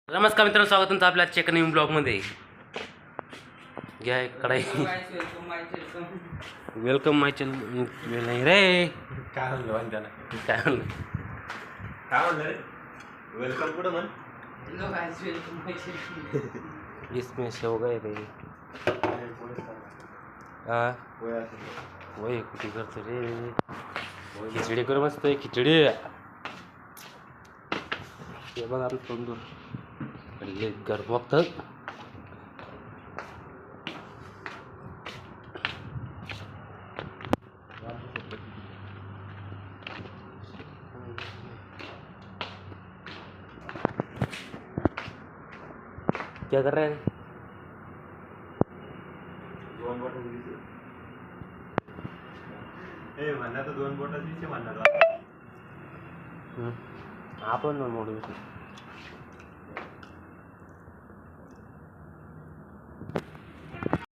नमस्कार मित्रांनो, स्वागत तुमचं आपल्या आजच्या एका नवीन ब्लॉगमध्ये. घ्या एक कढाई. वेलकम माय चॅनल. नाही रे, काय म्हणलं त्याला? काय म्हणलं? काय म्हणलं रे? वेलकम कुठं म्हण? इसमें शेवगा आहे रे. हा वय कुठे करतो रे? खिचडी करू मस्त आहे खिचडी. हे बघ आपण तंदूर घर बघत. क्या कर रहा है? दोन बोटाची दिसे. ए म्हणणार तर दोन बोटाची दिसे म्हणणार. आपण मोडू